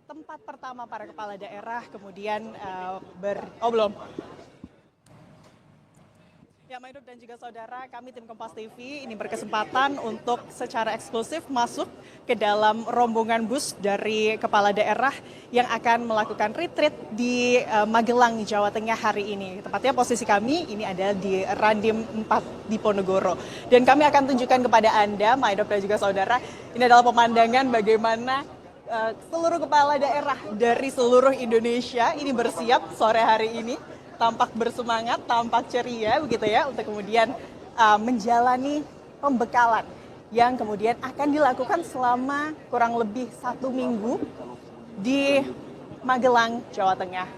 tempat pertama para kepala daerah kemudian oh belum. Ya, Maidop dan juga saudara, kami tim Kompas TV ini berkesempatan untuk secara eksklusif masuk ke dalam rombongan bus dari kepala daerah yang akan melakukan retreat di Magelang, Jawa Tengah hari ini. Tepatnya posisi kami ini adalah di Randim 4 di Ponorogo. Dan kami akan tunjukkan kepada Anda, Maidop dan juga saudara, ini adalah pemandangan bagaimana seluruh kepala daerah dari seluruh Indonesia ini bersiap sore hari ini. Tampak bersemangat, tampak ceria begitu ya untuk kemudian menjalani pembekalan yang kemudian akan dilakukan selama kurang lebih 1 minggu di Magelang, Jawa Tengah.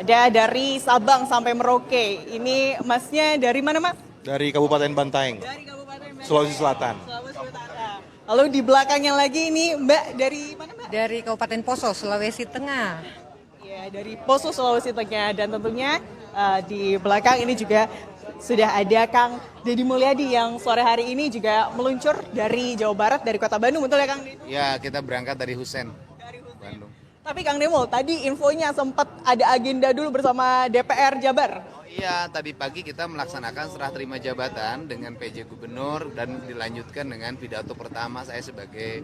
Ada dari Sabang sampai Merauke. Ini masnya dari mana, Mas? Dari Kabupaten Bantaeng, Dari Kabupaten Bantaeng, Sulawesi Selatan. Sulawesi Utara. Lalu di belakangnya lagi ini Mbak dari mana, Mbak? Dari Kabupaten Poso, Sulawesi Tengah. Ya, dari Poso, Sulawesi Tengah. Dan tentunya di belakang ini juga sudah ada Kang Deddy Mulyadi yang sore hari ini juga meluncur dari Jawa Barat, dari kota Bandung. Betul ya, Kang? Ya, kita berangkat dari Husen, Dari Husen. Bandung. Tapi Kang Demul, tadi infonya sempat ada agenda dulu bersama DPR Jabar. Oh iya, tadi pagi kita melaksanakan serah terima jabatan dengan PJ Gubernur dan dilanjutkan dengan pidato pertama saya sebagai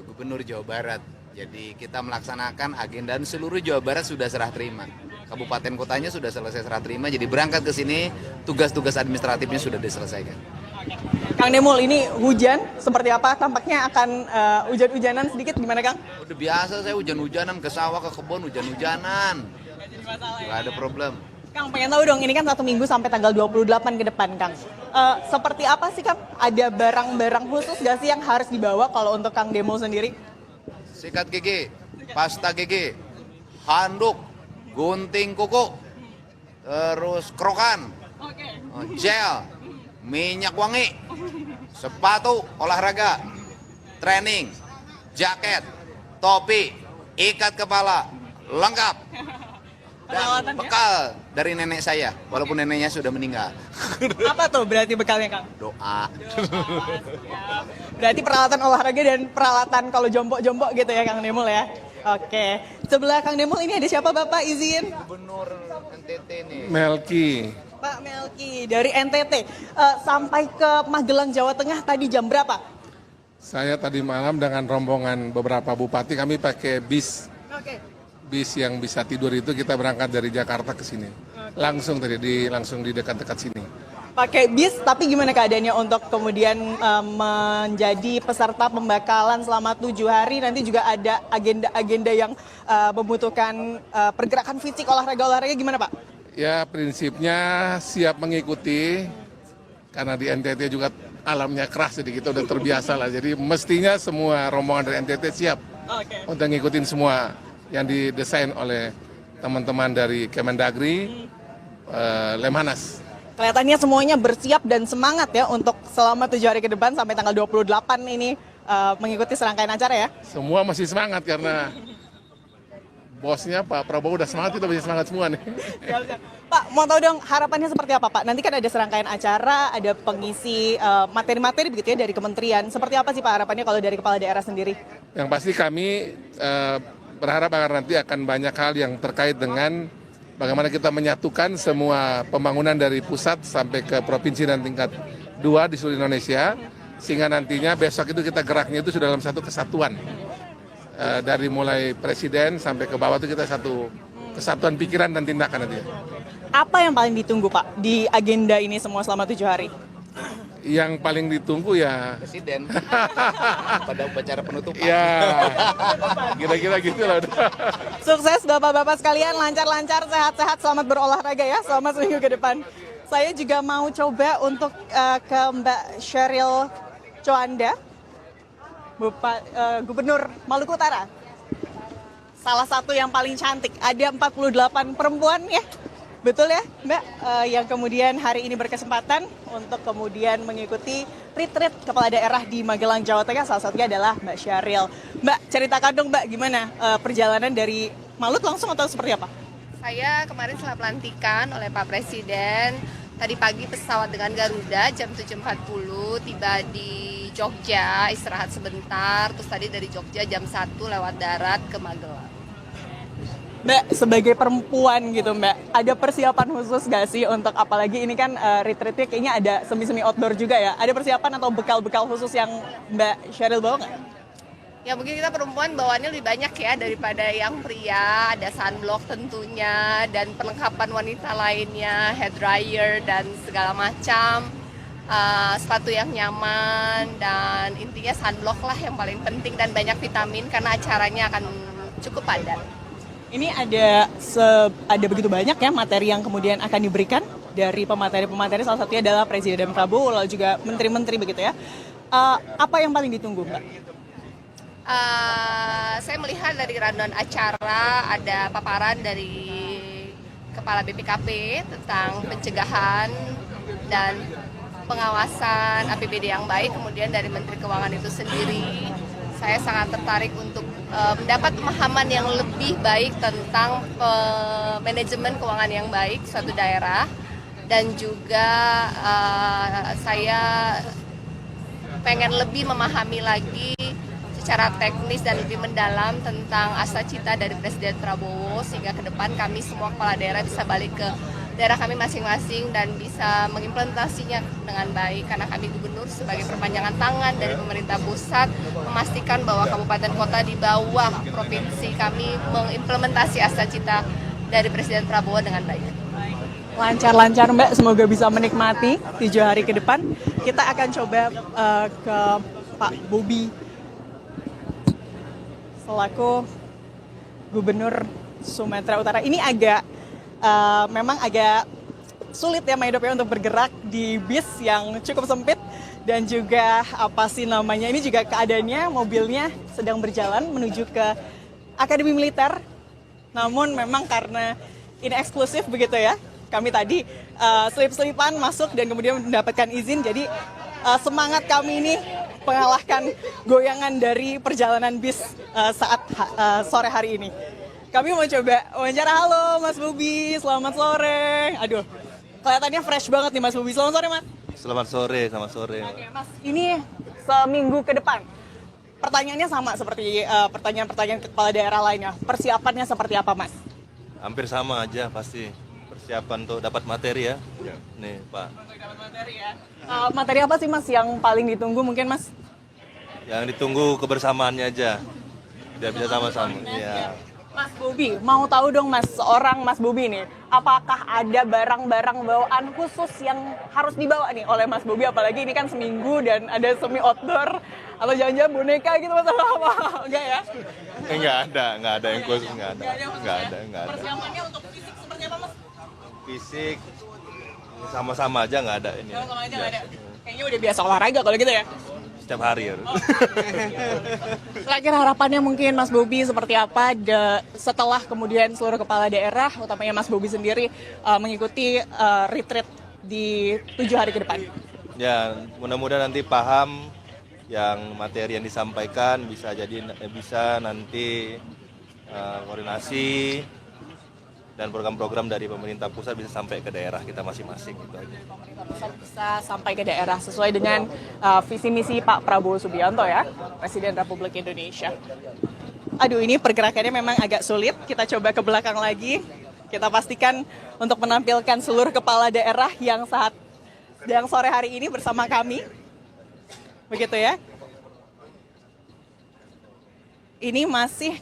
Gubernur Jawa Barat. Jadi kita melaksanakan agenda dan seluruh Jawa Barat sudah serah terima. Kabupaten kotanya sudah selesai serah terima, jadi berangkat ke sini tugas-tugas administratifnya sudah diselesaikan. Kang Demul, ini hujan seperti apa? Tampaknya akan hujan-hujanan sedikit, gimana Kang? Udah biasa saya hujan-hujanan ke sawah, ke kebun, hujan-hujanan. Nggak ada problem. Kang, pengen tahu dong, ini kan 1 minggu sampai tanggal 28 ke depan, Kang. Seperti apa sih, Kang? Ada barang-barang khusus nggak sih yang harus dibawa kalau untuk Kang Demul sendiri? Sikat gigi, pasta gigi, handuk, gunting kuku, terus krokan, gel, minyak wangi, sepatu olahraga, training, jaket, topi, ikat kepala, lengkap. Dan bekal dari nenek saya, walaupun neneknya sudah meninggal. Apa tuh berarti bekalnya, Kang? Doa. Berarti peralatan olahraga dan peralatan kalau jompok-jompok gitu ya, Kang Demul ya? Oke. Sebelah Kang Demul ini ada siapa, Bapak? Izin. Gubernur NTT nih. Melki. Pak Melki dari NTT. Sampai ke Magelang, Jawa Tengah tadi jam berapa? Saya tadi malam dengan rombongan beberapa bupati kami pakai bis. Oke. Bis yang bisa tidur itu kita berangkat dari Jakarta ke sini. Langsung di dekat-dekat sini. Pakai bis, tapi gimana keadaannya untuk kemudian menjadi peserta pembekalan selama 7 hari? Nanti juga ada agenda-agenda yang membutuhkan pergerakan fisik, olahraga gimana, Pak? Ya prinsipnya siap mengikuti karena di NTT juga alamnya keras jadi kita udah terbiasa lah. Jadi mestinya semua rombongan dari NTT siap untuk ngikutin semua yang didesain oleh teman-teman dari Kemendagri, Lemhanas. Kelihatannya semuanya bersiap dan semangat ya untuk selama 7 hari ke depan sampai tanggal 28 ini mengikuti serangkaian acara ya. Semua masih semangat karena bosnya Pak Prabowo udah semangat, kita masih semangat semua nih. Pak, mau tahu dong harapannya seperti apa, Pak? Nanti kan ada serangkaian acara, ada pengisi materi-materi begitu ya dari kementerian. Seperti apa sih Pak harapannya kalau dari kepala daerah sendiri? Yang pasti kami berharap agar nanti akan banyak hal yang terkait dengan bagaimana kita menyatukan semua pembangunan dari pusat sampai ke provinsi dan tingkat 2 di seluruh Indonesia, sehingga nantinya besok itu kita geraknya itu sudah dalam satu kesatuan. Dari mulai presiden sampai ke bawah itu kita satu kesatuan pikiran dan tindakan nanti. Apa yang paling ditunggu Pak di agenda ini semua selama 7 hari? Yang paling ditunggu ya Presiden pada upacara penutupan. ya kira-kira gitu lah. Sukses Bapak-Bapak sekalian, lancar-lancar, sehat-sehat, selamat berolahraga ya selama seminggu ke depan. Saya juga mau coba untuk ke Mbak Sheryl Coanda, Gubernur Maluku Utara. Salah satu yang paling cantik, ada 48 perempuan ya. Betul ya Mbak, yang kemudian hari ini berkesempatan untuk kemudian mengikuti retreat kepala daerah di Magelang, Jawa Tengah. Salah satunya adalah Mbak Sheryl. Mbak, ceritakan dong Mbak, gimana perjalanan dari Malut langsung atau seperti apa? Saya kemarin setelah pelantikan oleh Pak Presiden, tadi pagi pesawat dengan Garuda jam 7.40 tiba di Jogja, istirahat sebentar, terus tadi dari Jogja jam 1 lewat darat ke Magelang. Mbak, sebagai perempuan gitu Mbak, ada persiapan khusus gak sih untuk, apalagi ini kan retreatnya kayaknya ada semi-semi outdoor juga ya, ada persiapan atau bekal-bekal khusus yang Mbak Sheryl bawa nggak? Ya mungkin kita perempuan bawaannya lebih banyak ya daripada yang pria, ada sunblock tentunya, dan perlengkapan wanita lainnya, hair dryer dan segala macam, sepatu yang nyaman, dan intinya sunblock lah yang paling penting, dan banyak vitamin karena acaranya akan cukup padat. Ini ada begitu banyak ya materi yang kemudian akan diberikan dari pemateri-pemateri, salah satunya adalah Presiden Prabowo, lalu juga menteri-menteri begitu ya. Apa yang paling ditunggu Mbak? Saya melihat dari rundown acara ada paparan dari Kepala BPKP tentang pencegahan dan pengawasan APBD yang baik, kemudian dari Menteri Keuangan itu sendiri. Saya sangat tertarik untuk mendapat pemahaman yang lebih baik tentang manajemen keuangan yang baik suatu daerah, dan juga saya pengen lebih memahami lagi secara teknis dan lebih mendalam tentang asa cita dari Presiden Prabowo, sehingga ke depan kami semua kepala daerah bisa balik ke daerah kami masing-masing dan bisa mengimplementasinya dengan baik, karena kami gubernur sebagai perpanjangan tangan dari pemerintah pusat memastikan bahwa kabupaten kota di bawah provinsi kami mengimplementasi asa cita dari Presiden Prabowo dengan baik. Lancar-lancar Mbak, semoga bisa menikmati 7 hari ke depan. Kita akan coba ke Pak Bobi selaku Gubernur Sumatera Utara. Ini memang agak sulit ya Maidop untuk bergerak di bis yang cukup sempit, dan juga ini juga keadaannya mobilnya sedang berjalan menuju ke Akademi Militer. Namun memang karena ini eksklusif begitu ya, kami tadi selip-selipan masuk dan kemudian mendapatkan izin, jadi semangat kami ini mengalahkan goyangan dari perjalanan bis saat sore hari ini. Kami mau coba wawancara. Halo Mas Bobi, selamat sore. Aduh, kelihatannya fresh banget nih Mas Bobi. Selamat sore Mas. Selamat sore. Oke Mas, ini seminggu ke depan. Pertanyaannya sama seperti pertanyaan-pertanyaan kepala daerah lainnya. Persiapannya seperti apa Mas? Hampir sama aja pasti. Persiapan untuk dapat materi ya. Nih Pak. Dapat materi ya. Materi apa sih Mas yang paling ditunggu mungkin Mas? Yang ditunggu kebersamaannya aja. Biar bisa sama-sama. Iya. Mas Bobi, mau tahu dong Mas, seorang Mas Bobi nih, apakah ada barang-barang bawaan khusus yang harus dibawa nih oleh Mas Bobi, apalagi ini kan seminggu dan ada semi outdoor, atau jangan-jangan boneka gitu Mas, apa? Enggak ya? Enggak ada yang khusus, enggak ada. Persiapannya untuk fisik seperti apa Mas? Fisik sama-sama aja, enggak ada ini. Sama-sama aja enggak ada. Kayaknya udah biasa olahraga kalau gitu ya. Setiap hari ya. Terakhir harapannya mungkin Mas Bobi seperti apa setelah kemudian seluruh kepala daerah, utamanya Mas Bobi sendiri mengikuti retreat di 7 hari ke depan? Ya, mudah-mudahan nanti paham yang materi yang disampaikan, bisa nanti koordinasi dan program-program dari pemerintah pusat bisa sampai ke daerah kita masing-masing, gitu aja. Pemerintah pusat bisa sampai ke daerah sesuai dengan visi misi Pak Prabowo Subianto ya, Presiden Republik Indonesia. Aduh, ini pergerakannya memang agak sulit. Kita coba ke belakang lagi. Kita pastikan untuk menampilkan seluruh kepala daerah yang sore hari ini bersama kami. Begitu ya. Ini masih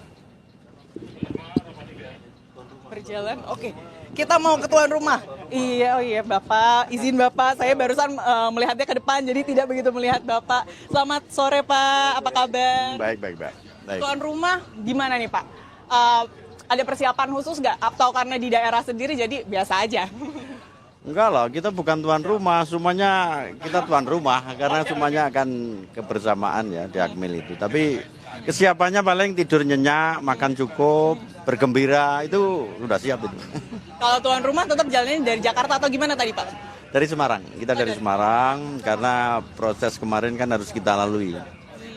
berjalan. Oke, kita mau ke tuan rumah. Iya Bapak, izin Bapak, saya barusan melihatnya ke depan, jadi tidak begitu melihat Bapak. Selamat sore Pak, apa kabar? Baik. Tuan rumah gimana nih Pak? Ada persiapan khusus nggak? Atau karena di daerah sendiri jadi biasa aja? Enggak lah, kita bukan tuan rumah, semuanya kita tuan rumah karena semuanya akan kebersamaan ya di Akmil itu. Tapi kesiapannya paling tidur nyenyak, makan cukup, bergembira, itu sudah siap itu. Kalau tuan rumah tetap jalannya dari Jakarta atau gimana tadi Pak? Dari Semarang, kita dari Semarang karena proses kemarin kan harus kita lalui.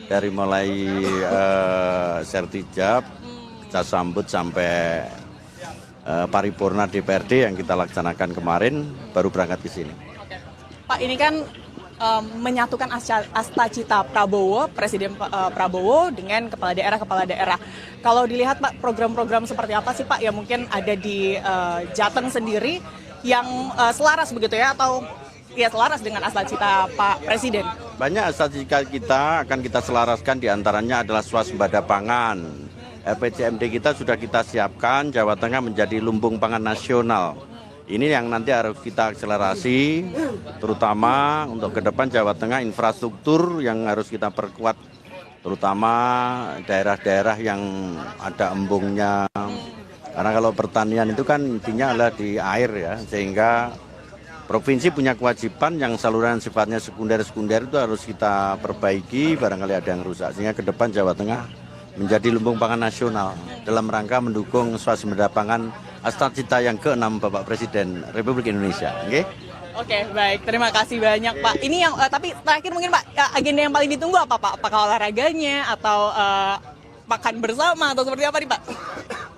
Dari mulai sertijab, kita sambut sampai paripurna DPRD yang kita laksanakan kemarin, baru berangkat ke sini. Pak, ini kan menyatukan asta cita Prabowo, Presiden Prabowo dengan kepala daerah. Kalau dilihat Pak, program-program seperti apa sih Pak yang mungkin ada di Jateng sendiri yang selaras begitu ya, atau ya selaras dengan asta cita Pak Presiden? Banyak asta cita kita akan kita selaraskan, diantaranya adalah swasembada pangan. RPJMD kita sudah kita siapkan, Jawa Tengah menjadi lumbung pangan nasional. Ini yang nanti harus kita akselerasi, terutama untuk ke depan Jawa Tengah infrastruktur yang harus kita perkuat, terutama daerah-daerah yang ada embungnya. Karena kalau pertanian itu kan intinya adalah di air ya, sehingga provinsi punya kewajiban yang saluran sifatnya sekunder-sekunder itu harus kita perbaiki, barangkali ada yang rusak. Sehingga ke depan Jawa Tengah menjadi lumbung pangan nasional dalam rangka mendukung swasembada pangan asta cita yang ke-6 Bapak Presiden Republik Indonesia. Oke, baik. Terima kasih banyak Pak. Ini yang tapi terakhir mungkin Pak, agenda yang paling ditunggu apa Pak? Apakah olahraganya atau makan bersama atau seperti apa nih Pak?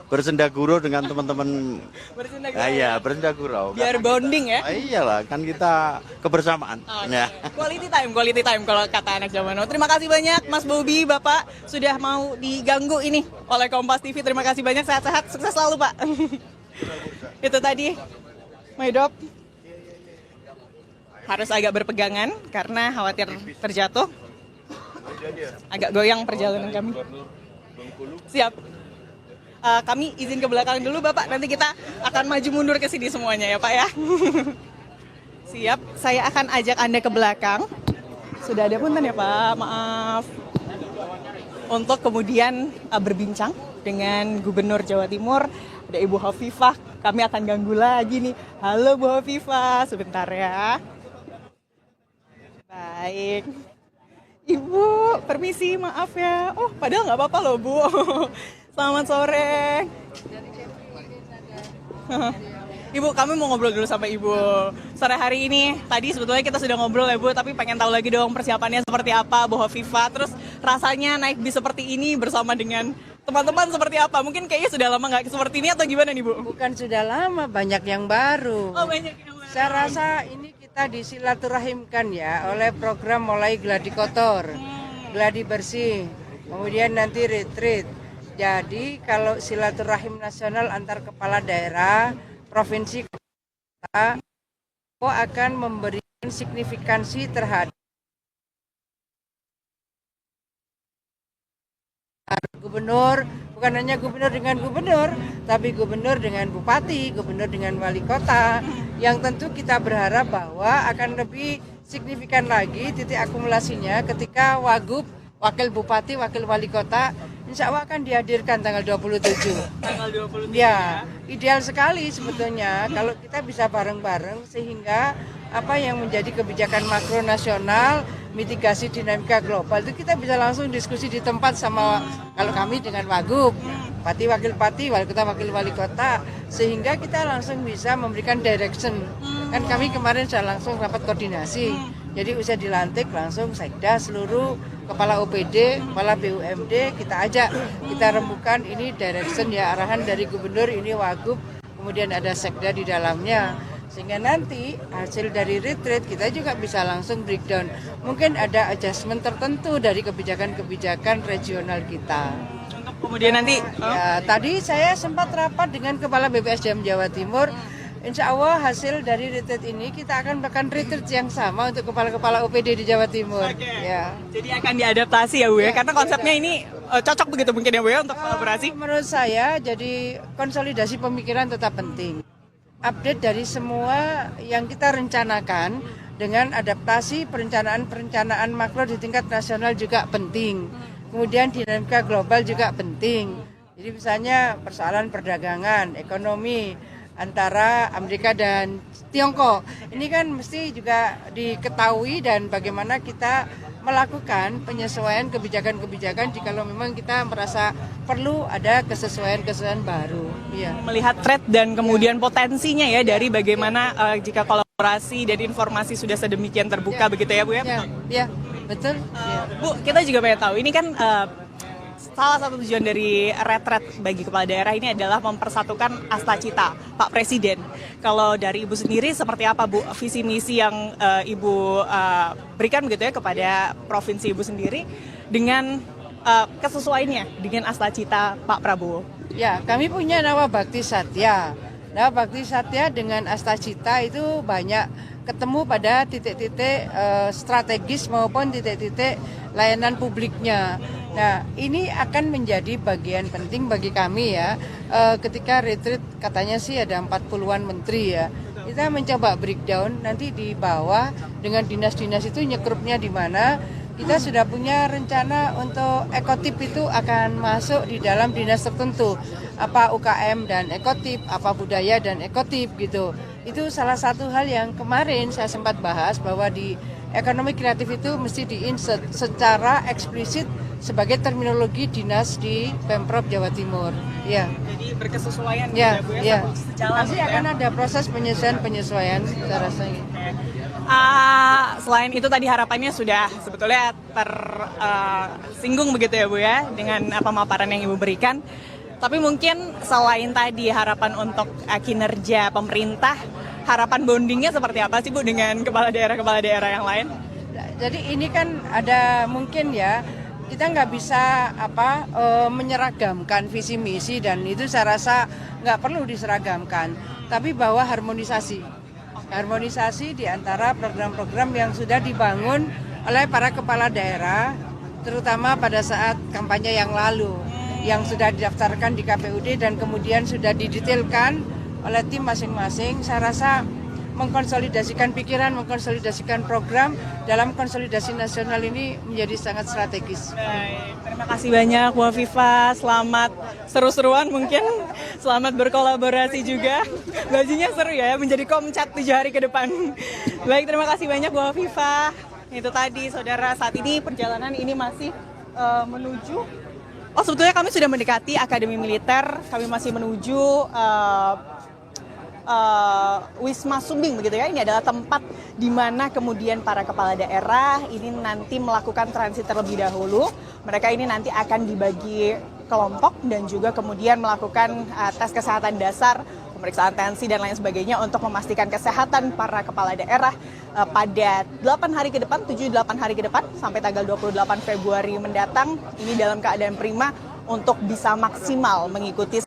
Bersendagurau dengan teman-teman. Bersendagurau. Iya, bersendagurau. Biar bonding ya. Iyalah, kan kita kebersamaan. Ya. Quality time kalau kata anak zaman now. Terima kasih banyak Mas Bobi, Bapak sudah mau diganggu ini oleh Kompas TV. Terima kasih banyak, sehat-sehat, sukses selalu Pak. Itu tadi Maidop harus agak berpegangan karena khawatir terjatuh. Agak goyang perjalanan kami. Siap. Kami izin ke belakang dulu Bapak, nanti kita akan maju mundur ke sini semuanya ya Pak ya. Siap, saya akan ajak Anda ke belakang. Sudah ada punten ya Pak, maaf. Untuk kemudian berbincang dengan Gubernur Jawa Timur, ada Ibu Hovifah. Kami akan ganggu lagi nih. Halo Bu Hovifah, sebentar ya. Baik. Ibu, permisi, maaf ya. Oh, padahal nggak apa-apa loh Bu. Selamat sore. Ibu, kami mau ngobrol dulu sama Ibu. Sore hari ini, tadi sebetulnya kita sudah ngobrol ya Bu, tapi pengen tahu lagi dong persiapannya seperti apa Bu Hovifah. Terus rasanya naik bis seperti ini bersama dengan teman-teman seperti apa? Mungkin kayaknya sudah lama nggak seperti ini atau gimana nih Bu? Bukan sudah lama, banyak yang baru. Oh, banyak yang baru. Saya rasa ini kita disilaturahimkan ya oleh program mulai gladi kotor, gladi bersih, kemudian nanti retreat. Jadi kalau silaturahim nasional antar kepala daerah, provinsi, kota, akan memberikan signifikansi terhadap gubernur, bukan hanya gubernur dengan gubernur, tapi gubernur dengan bupati, gubernur dengan wali kota, yang tentu kita berharap bahwa akan lebih signifikan lagi titik akumulasinya ketika wagub, wakil bupati, wakil wali kota, insya Allah akan dihadirkan tanggal 27. Tanggal 27 ya. Ideal sekali sebetulnya kalau kita bisa bareng-bareng sehingga apa yang menjadi kebijakan makro nasional, mitigasi dinamika global itu kita bisa langsung diskusi di tempat sama kalau kami dengan wagub, bupati, wakil bupati, wali kota, wakil wali kota, sehingga kita langsung bisa memberikan direction. Kan kami kemarin sudah langsung rapat koordinasi. Jadi usai dilantik langsung sekda seluruh kepala OPD, kepala BUMD kita ajak, kita rembukan ini direction ya, arahan dari gubernur, ini wagub, kemudian ada sekda di dalamnya. Sehingga nanti hasil dari retreat kita juga bisa langsung breakdown. Mungkin ada adjustment tertentu dari kebijakan-kebijakan regional kita. Untuk kemudian nanti Ya, tadi saya sempat rapat dengan Kepala BPSDM Jawa Timur. Insya Allah hasil dari retreat ini kita akan melakukan retreat yang sama untuk kepala-kepala OPD di Jawa Timur. Ya. jadi akan diadaptasi ya Bu ya, karena konsepnya ini cocok begitu mungkin ya Bu ya untuk kolaborasi. Menurut saya jadi konsolidasi pemikiran tetap penting. Update dari semua yang kita rencanakan dengan adaptasi perencanaan makro di tingkat nasional juga penting. Kemudian dinamika global juga penting. Jadi misalnya persoalan perdagangan, ekonomi antara Amerika dan Tiongkok. Ini kan mesti juga diketahui dan bagaimana kita melakukan penyesuaian kebijakan-kebijakan jikalau memang kita merasa perlu ada kesesuaian-kesesuaian baru. Iya. Melihat threat dan kemudian potensinya ya dari bagaimana jika kolaborasi dan informasi sudah sedemikian terbuka begitu ya Bu ya. Ya, betul. Bu, kita juga pengen tahu ini kan salah satu tujuan dari retret bagi kepala daerah ini adalah mempersatukan Astacita Pak Presiden. Kalau dari Ibu sendiri seperti apa Bu visi misi yang Ibu berikan begitu ya kepada provinsi Ibu sendiri dengan kesesuaiannya dengan Astacita Pak Prabowo? Ya, kami punya Nawa Bakti Satya. Nawa Bakti Satya dengan Astacita itu banyak ketemu pada titik-titik strategis maupun titik-titik layanan publiknya. Nah, ini akan menjadi bagian penting bagi kami ya. Ketika retreat katanya sih ada 40-an menteri ya. Kita mencoba breakdown nanti di bawah dengan dinas-dinas itu nyekrupnya di mana. Kita sudah punya rencana untuk ekotip itu akan masuk di dalam dinas tertentu. Apa UKM dan ekotip, apa budaya dan ekotip gitu. Itu salah satu hal yang kemarin saya sempat bahas bahwa di ekonomi kreatif itu mesti di-insert secara eksplisit sebagai terminologi dinas di Pemprov Jawa Timur. Ya. Jadi berkesesuaian Ya, Bu ya. sejalan. Pasti akan ada proses penyesuaian saya rasa gitu. Selain itu tadi harapannya sudah sebetulnya tersinggung begitu ya Bu ya dengan pemaparan yang Ibu berikan. Tapi mungkin selain tadi harapan untuk kinerja pemerintah, harapan bondingnya seperti apa sih Bu dengan kepala daerah yang lain? Jadi ini kan ada mungkin ya kita nggak bisa menyeragamkan visi misi dan itu saya rasa nggak perlu diseragamkan. Tapi bahwa harmonisasi di antara program-program yang sudah dibangun oleh para kepala daerah, terutama pada saat kampanye yang lalu, yang sudah didaftarkan di KPUD dan kemudian sudah didetailkan oleh tim masing-masing. Saya rasa mengkonsolidasikan pikiran, mengkonsolidasikan program dalam konsolidasi nasional ini menjadi sangat strategis. Baik, terima kasih banyak Bu Afifah, selamat seru-seruan mungkin, selamat berkolaborasi juga. Bajunya seru ya, menjadi komcat 7 hari ke depan. Baik, terima kasih banyak Bu Afifah. Itu tadi saudara, saat ini perjalanan ini masih menuju, sebetulnya kami sudah mendekati Akademi Militer, kami masih menuju Wisma Sumbing begitu ya. Ini adalah tempat di mana kemudian para kepala daerah ini nanti melakukan transit terlebih dahulu. Mereka ini nanti akan dibagi kelompok dan juga kemudian melakukan tes kesehatan dasar, pemeriksaan tensi dan lain sebagainya untuk memastikan kesehatan para kepala daerah pada 8 hari ke depan, 7-8 hari ke depan sampai tanggal 28 Februari mendatang. Ini dalam keadaan prima untuk bisa maksimal mengikuti